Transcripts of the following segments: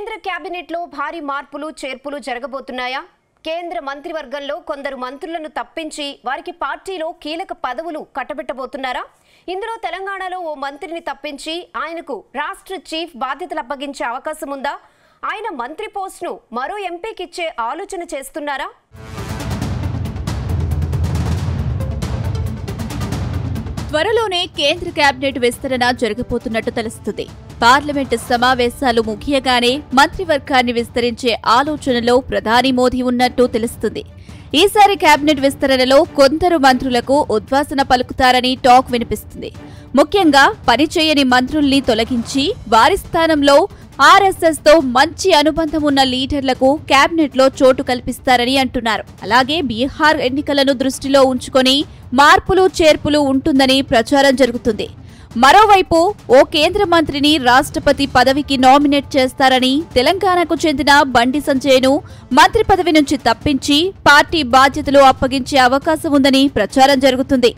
కేంద్ర కేబినెట్ లో భారీ మార్పులు చేర్పులు జరగబోతున్నాయా? కేంద్ర మంత్రివర్గంలో కొందరు మంత్రులను తప్పించి వారికి పార్టీలో కీలక పదవులు కట్టబెట్టబోతున్నారా? ఇందులో తెలంగాణలో ఓ మంత్రిని తప్పించి ఆయనకు రాష్ట్ర చీఫ్ బాధ్యతలు అప్పగించే అవకాశం ఉందా? ఆయన మంత్రి పోస్ట్ను మరో ఎంపీకి ఇచ్చే ఆలోచన చేస్తున్నారా? త్వరలోనే కేంద్ర కేబినెట్ విస్తరణ జరగబోతున్నట్టు తెలుస్తుంది. పార్లమెంటు సమావేశాలు ముగియగానే మంత్రివర్గాన్ని విస్తరించే ఆలోచనలో ప్రధాని మోదీ ఉన్నట్టు తెలుస్తుంది. ఈసారి కేబినెట్ విస్తరణలో కొందరు మంత్రులకు ఉద్వాసన పలుకుతారని టాక్ వినిపిస్తుంది. ముఖ్యంగా పనిచేయని మంత్రుల్ని తొలగించి వారి స్థానంలో ఆర్ఎస్ఎస్ తో మంచి అనుబంధం ఉన్న లీడర్లకు కేబినెట్ లో చోటు కల్పిస్తారని అంటున్నారు. అలాగే బీహార్ ఎన్నికలను దృష్టిలో ఉంచుకొని మార్పులు చేర్పులు ఉంటుందని ప్రచారం జరుగుతుంది. మరోవైపు ఓ కేంద్ర మంత్రిని రాష్ట్రపతి పదవికి నామినేట్ చేస్తారని తెలంగాణకు చెందిన బండి సంజయ్ను మంత్రి పదవి నుంచి తప్పించి పార్టీ బాధ్యతలు అప్పగించే అవకాశం ఉందని ప్రచారం జరుగుతుంది.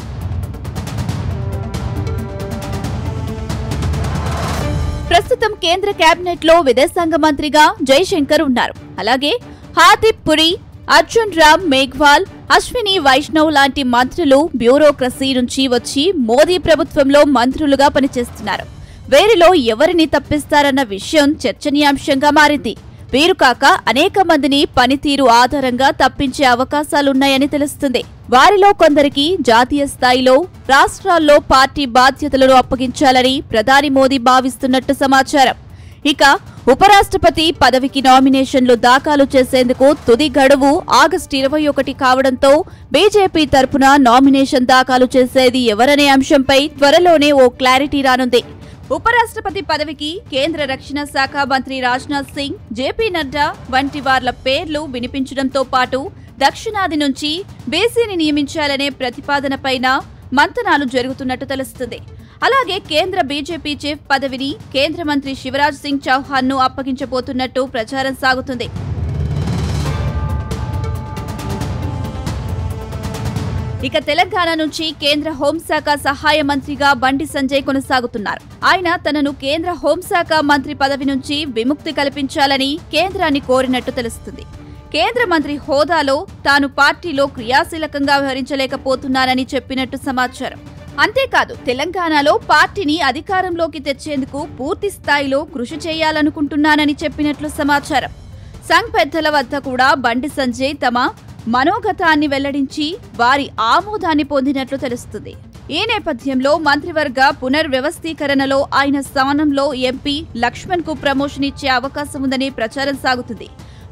ప్రస్తుతం కేంద్ర కేబినెట్ లో విదేశాంగ మంత్రిగా జైశంకర్ ఉన్నారు. అలాగే హార్దీప్ పురి, అర్జున్ రామ్ మేఘ్వాల్, అశ్విని వైష్ణవ్ లాంటి మంత్రులు బ్యూరోక్రసీ నుంచి వచ్చి మోదీ ప్రభుత్వంలో మంత్రులుగా పనిచేస్తున్నారు. వీరిలో ఎవరిని తప్పిస్తారన్న విషయం చర్చనీయాంశంగా మారింది. వీరు కాక అనేక మందిని పనితీరు ఆధారంగా తప్పించే అవకాశాలున్నాయని తెలుస్తుంది. వారిలో కొందరికి జాతీయ స్థాయిలో రాష్ట్రాల్లో పార్టీ బాధ్యతలను అప్పగించాలని ప్రధాని మోదీ భావిస్తున్నట్టు సమాచారం. ఇక ఉపరాష్ట్రపతి పదవికి నామినేషన్లు దాఖలు చేసేందుకు తుది గడువు ఆగస్టు 21 కావడంతో బీజేపీ తరపున నామినేషన్ దాఖలు చేసేది ఎవరనే అంశంపై త్వరలోనే ఓ క్లారిటీ రానుంది. ఉపరాష్ట్రపతి పదవికి కేంద్ర రక్షణ శాఖ మంత్రి రాజ్నాథ్ సింగ్, జేపీ నడ్డా వంటి వార్ల పేర్లు వినిపించడంతో పాటు దక్షిణాది నుంచి బీసీని నియమించాలనే ప్రతిపాదనపైన మంతనాలు జరుగుతున్నట్టు తెలుస్తుంది. అలాగే కేంద్ర బీజేపీ చీఫ్ పదవిని కేంద్ర మంత్రి శివరాజ్ సింగ్ చౌహాన్ ను అప్పగించబోతున్నట్టు ప్రచారం సాగుతుంది. ఇక తెలంగాణ నుంచి కేంద్ర హోంశాఖ సహాయ మంత్రిగా బండి సంజయ్ కొనసాగుతున్నారు. ఆయన తనను కేంద్ర హోంశాఖ మంత్రి పదవి నుంచి విముక్తి కల్పించాలని కేంద్రాన్ని కోరినట్టు తెలుస్తుంది. కేంద్ర మంత్రి హోదాలో తాను పార్టీలో క్రియాశీలకంగా వ్యవహరించలేకపోతున్నానని చెప్పినట్టు సమాచారం. అంతేకాదు తెలంగాణలో పార్టీని అధికారంలోకి తెచ్చేందుకు పూర్తి స్థాయిలో కృషి చేయాలనుకుంటున్నానని చెప్పినట్లు సమాచారం. సంఘ్ పెద్దల వద్ద కూడా బండి సంజయ్ తమ మనోగతాన్ని వెల్లడించి వారి ఆమోదాన్ని పొందినట్లు తెలుస్తుంది. ఈ నేపథ్యంలో మంత్రివర్గ పునర్వ్యవస్థీకరణలో ఆయన స్థానంలో ఎంపీ లక్ష్మణ్ కు ప్రమోషన్ ఇచ్చే అవకాశం ఉందని ప్రచారం సాగుతుంది.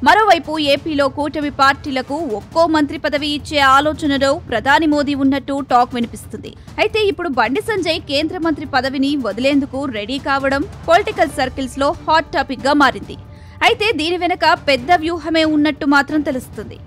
మరోవైపు ఏపీలో కూటమి పార్టీలకు ఒక్కో మంత్రి పదవి ఇచ్చే ఆలోచనలో ప్రధాని మోదీ ఉన్నట్టు టాక్ వినిపిస్తుంది. అయితే ఇప్పుడు బండి సంజయ్ కేంద్ర మంత్రి పదవిని వదిలేందుకు రెడీ కావడం పొలిటికల్ సర్కిల్స్ లో హాట్ టాపిక్ గా మారింది. అయితే దీని వెనుక పెద్ద వ్యూహమే ఉన్నట్టు మాత్రం తెలుస్తుంది.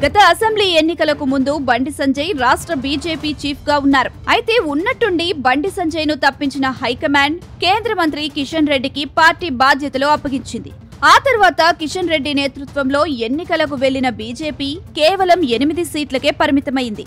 గత అసెంబ్లీ ఎన్నికలకు ముందు బండి సంజయ్ రాష్ట్ర బీజేపీ చీఫ్ గా ఉన్నారు. అయితే ఉన్నట్టుండి బండి సంజయ్ ను తప్పించిన హైకమాండ్ కేంద్ర మంత్రి కిషన్ రెడ్డికి పార్టీ బాధ్యతలు అప్పగించింది. ఆ తర్వాత కిషన్ రెడ్డి నేతృత్వంలో ఎన్నికలకు వెళ్లిన బీజేపీ కేవలం 8 సీట్లకే పరిమితమైంది.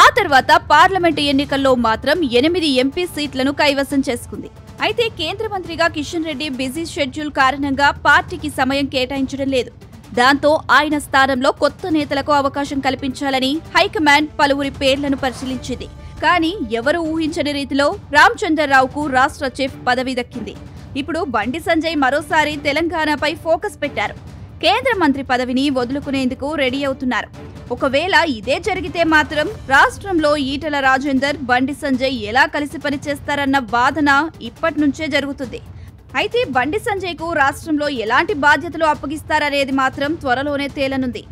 ఆ తర్వాత పార్లమెంటు ఎన్నికల్లో మాత్రం 8 ఎంపీ సీట్లను కైవసం చేసుకుంది. అయితే కేంద్ర మంత్రిగా కిషన్ రెడ్డి బిజీ షెడ్యూల్ కారణంగా పార్టీకి సమయం కేటాయించడం లేదు. దాంతో ఆయన స్థానంలో కొత్త నేతలకు అవకాశం కల్పించాలని హైకమాండ్ పలువురి పేర్లను పరిశీలించింది. కానీ ఎవరు ఊహించని రీతిలో రామచంద్రరావుకు రాష్ట్ర చీఫ్ పదవి దక్కింది. ఇప్పుడు బండి సంజయ్ మరోసారి తెలంగాణపై ఫోకస్ పెట్టారు. కేంద్ర మంత్రి పదవిని వదులుకునేందుకు రెడీ అవుతున్నారు. ఒకవేళ ఇదే జరిగితే మాత్రం రాష్ట్రంలో ఈటెల రాజేందర్, బండి సంజయ్ ఎలా కలిసి పనిచేస్తారన్న వాదన ఇప్పటి నుంచే జరుగుతుంది. అయితే బండి సంజయ్ కు రాష్ట్రంలో ఎలాంటి బాధ్యతలు అప్పగిస్తారనేది మాత్రం త్వరలోనే తేలనుంది.